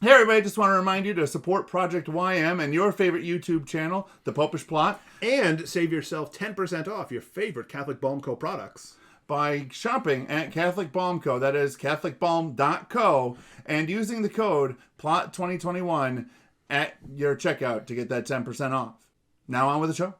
Hey everybody, just want to remind you to support Project YM and your favorite YouTube channel, The Popish Plot, and save yourself 10% off your favorite Catholic Balm Co. products by shopping at Catholic Balm Co. That is catholicbalm.co, and using the code PLOT2021 at your checkout to get that 10% off. Now on with the show.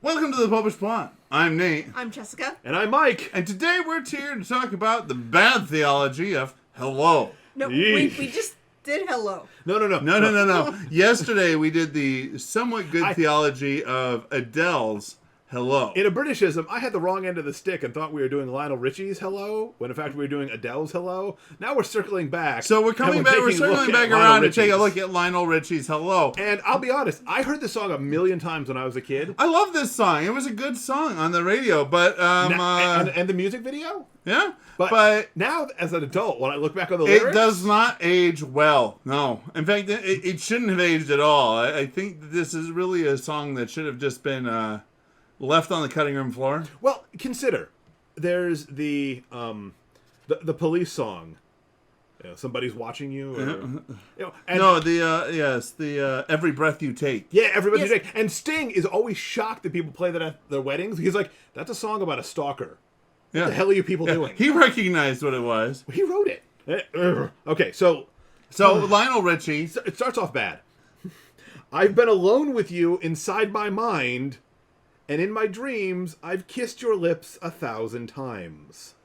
Welcome to The Popish Plot. I'm Nate. I'm Jessica. And I'm Mike. And today we're here to talk about the bad theology of hello. No, we just did hello. No. Yesterday we did the somewhat good theology of Adele's Hello. In a Britishism, I had the wrong end of the stick and thought we were doing Lionel Richie's Hello, when in fact we were doing Adele's Hello. Now we're circling back. So we're circling back around to take a look at Lionel Richie's Hello. And I'll be honest, I heard this song a million times when I was a kid. I love this song. It was a good song on the radio, but and the music video? Yeah. But now, as an adult, when I look back on the lyrics... It does not age well. No. In fact, it shouldn't have aged at all. I think that this is really a song that should have just been left on the cutting room floor. Well, consider. There's the police song. You know, somebody's watching you. Or, Every Breath You Take. Yeah, Every Breath You Take. And Sting is always shocked that people play that at their weddings. He's like, that's a song about a stalker. What the hell are you people doing? He recognized what it was. He wrote it. Okay, so Lionel Richie. It starts off bad. I've been alone with you inside my mind, and in my dreams, I've kissed your lips 1,000 times.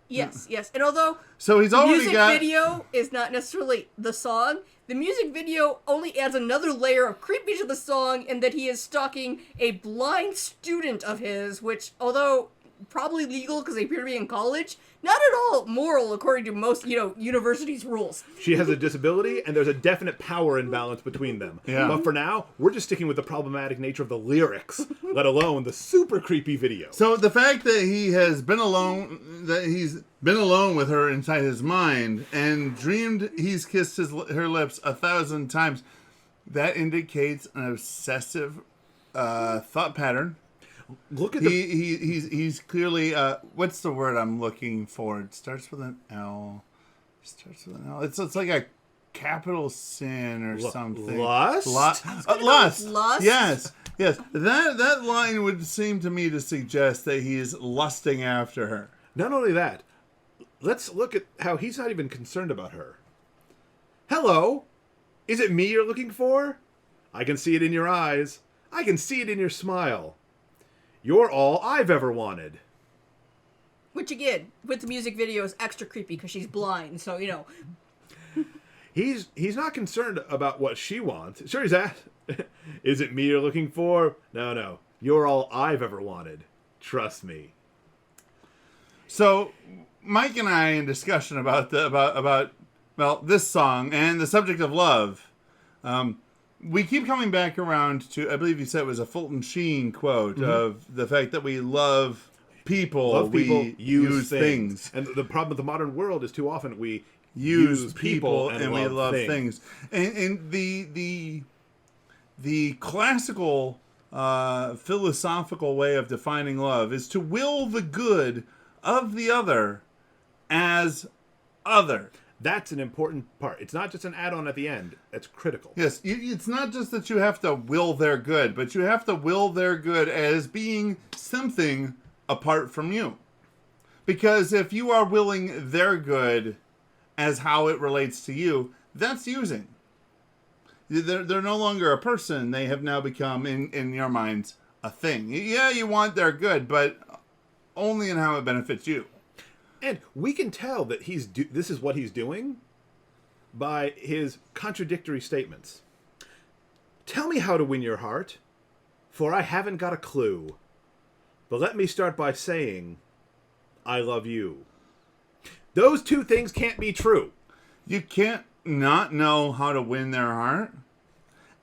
Yes. And although he's the music video is not necessarily the song, the music video only adds another layer of creepy to the song, in that he is stalking a blind student of his, which, although probably legal because they appear to be in college, not at all moral according to most, universities' rules. She has a disability, and there's a definite power imbalance between them. Yeah. But for now, we're just sticking with the problematic nature of the lyrics, let alone the super creepy video. So the fact that he's been alone with her inside his mind and dreamed he's kissed her lips 1,000 times, that indicates an obsessive thought pattern. Look at he's clearly what's the word I'm looking for? It starts with an L. It's like a capital sin or something. Lust? Lust. Yes. That line would seem to me to suggest that he is lusting after her. Not only that, let's look at how he's not even concerned about her. Hello? Is it me you're looking for? I can see it in your eyes. I can see it in your smile. You're all I've ever wanted. Which, again, with the music video is extra creepy because she's blind, so, He's not concerned about what she wants. Sure he's at. Is it me you're looking for? No. You're all I've ever wanted. Trust me. So, Mike and I, in discussion about this song and the subject of love, we keep coming back around to, I believe you said it was a Fulton Sheen quote of the fact that we love people, we use things. And the problem with the modern world is too often we use people and we love things. And the classical philosophical way of defining love is to will the good of the other as other. That's an important part. It's not just an add-on at the end. It's critical. Yes, it's not just that you have to will their good, but you have to will their good as being something apart from you. Because if you are willing their good as how it relates to you, that's using. They're no longer a person. They have now become, in your minds, a thing. Yeah, you want their good, but only in how it benefits you. And we can tell that this is what he's doing by his contradictory statements. Tell me how to win your heart, for I haven't got a clue. But let me start by saying, I love you. Those two things can't be true. You can't not know how to win their heart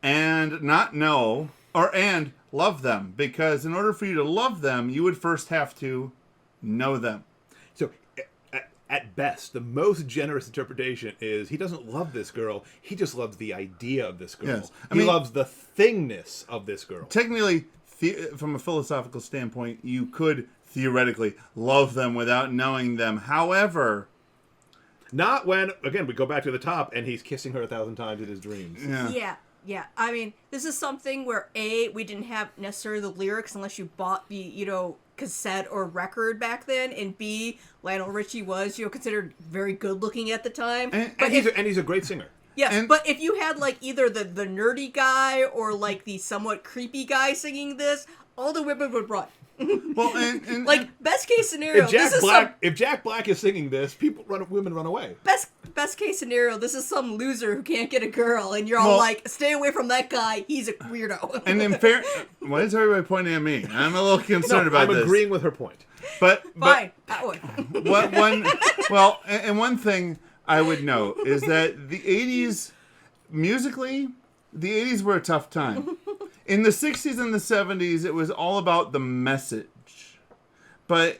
and not know and love them, because in order for you to love them, you would first have to know them. So at best, the most generous interpretation is he doesn't love this girl. He just loves the idea of this girl. Yes. He loves the thingness of this girl. Technically, from a philosophical standpoint, you could theoretically love them without knowing them. However, Not when, again, we go back to the top and he's kissing her 1,000 times in his dreams. Yeah. I mean, this is something where we didn't have necessarily the lyrics unless you bought the, cassette or record back then, and B, Lionel Richie was, considered very good looking at the time. And he's a great singer. Yes, but if you had either the nerdy guy or the somewhat creepy guy singing this, all the women would run. Well, and best case scenario, if Jack Black is singing this, women run away. Best case scenario, this is some loser who can't get a girl, and you're all stay away from that guy. He's a weirdo. And in fair, why is everybody pointing at me? I'm a little concerned about this. I'm agreeing with her point. But Fine, that one. One thing I would note is that the 80s, musically, the 80s were a tough time. In the 60s and the 70s, it was all about the message. But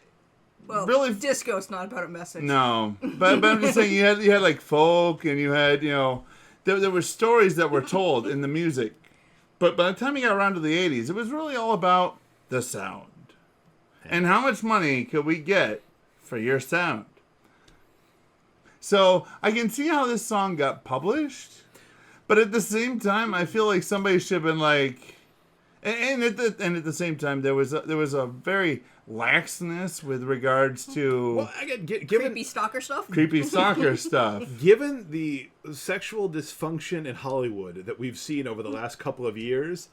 really, disco's not about a message. No. But I'm just saying, you had folk, and you had, there were stories that were told in the music. But by the time you got around to the 80s, it was really all about the sound. And how much money could we get for your sound? So I can see how this song got published. But at the same time, I feel like somebody should have been and at the same time, there was a very laxness with regards to creepy stalker stuff. Given the sexual dysfunction in Hollywood that we've seen over the last couple of years,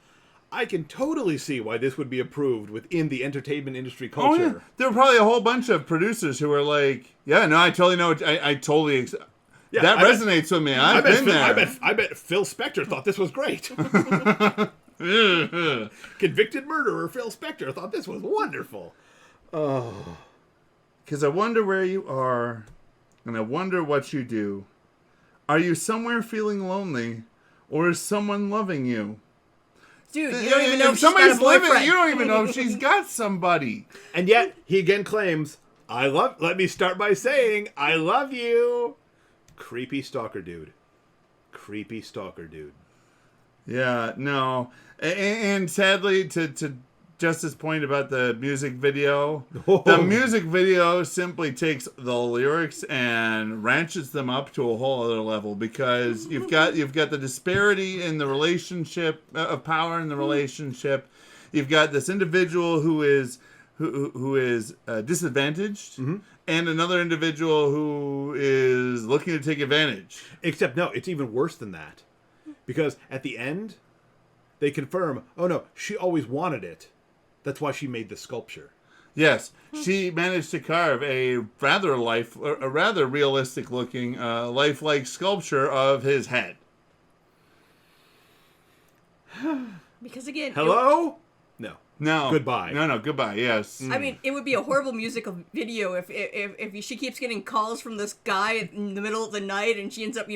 I can totally see why this would be approved within the entertainment industry culture. Oh, yeah. There were probably a whole bunch of producers who were like, "Yeah, no, I totally know. I totally." Yeah, that resonates with me. I've been there. I bet Phil Spector thought this was great. Convicted murderer Phil Spector thought this was wonderful. Oh. Because I wonder where you are, and I wonder what you do. Are you somewhere feeling lonely, or is someone loving you? Dude, you don't even know if somebody's living. You don't even know if she's got somebody. And yet, he again claims, let me start by saying, I love you. Creepy stalker dude. Yeah, no. And sadly, to Justice's point about the music video, the music video simply takes the lyrics and ranches them up to a whole other level, because you've got the disparity in the relationship of power in the relationship. You've got this individual who is disadvantaged, and another individual who is looking to take advantage. Except no, it's even worse than that, because at the end, they confirm, oh no, she always wanted it. That's why she made the sculpture. Yes, she managed to carve a rather realistic looking, lifelike sculpture of his head. Because again, hello? No. Goodbye. No. Goodbye. Yes. I mean, it would be a horrible musical video if she keeps getting calls from this guy in the middle of the night, and she ends up,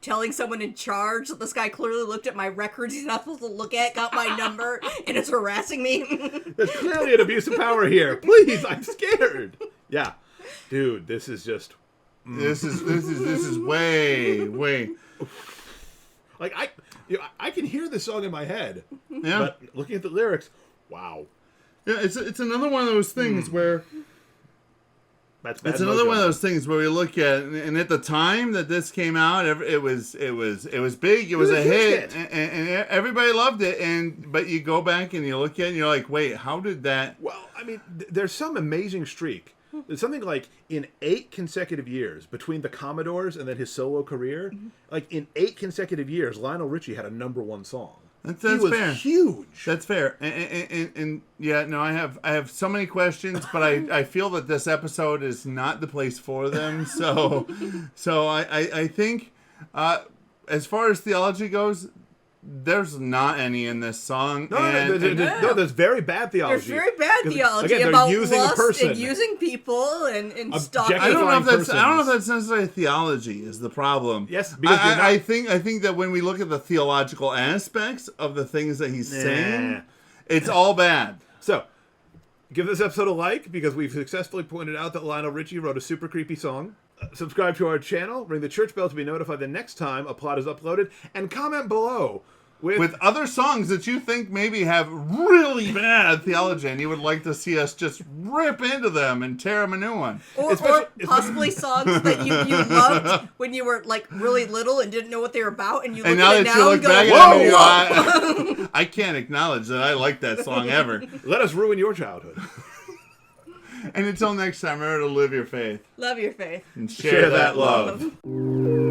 telling someone in charge that this guy clearly looked at my records he's not supposed to look at, got my number, and is harassing me. There's clearly an abuse of power here. Please, I'm scared. Yeah, dude, this is just. This is way. I can hear the song in my head. Yeah. But looking at the lyrics. Wow. Yeah, it's another one of those things where It's another one of those things where we look at, and at the time that this came out, it was big. It was a hit, and everybody loved it. But you go back and you look at it, and you're like, wait, how did that? Well, I mean, there's some amazing streak. There's something like in 8 consecutive years between the Commodores and then his solo career. Like in 8 consecutive years, Lionel Richie had a #1 song. That's he was fair. Huge. That's fair. And yeah, no, I have so many questions, but I feel that this episode is not the place for them. So I think as far as theology goes, there's not any in this song. No, there's very bad theology. There's very bad theology again, about using lust a person. and using people and stalking. I don't know if that's necessarily theology is the problem. Yes, because I think that when we look at the theological aspects of the things that he's saying, it's all bad. So, give this episode a like, because we've successfully pointed out that Lionel Richie wrote a super creepy song. Subscribe to our channel, ring the church bell to be notified the next time a plot is uploaded, and comment below. with other songs that you think maybe have really bad theology, and you would like to see us just rip into them and tear them a new one. Or possibly songs that you loved when you were like really little and didn't know what they were about, and you look And now at it that now you and look go, back whoa! at it, I can't acknowledge that I like that song ever. Let us ruin your childhood. And until next time, remember to live your faith Love your faith. and share that love. Love.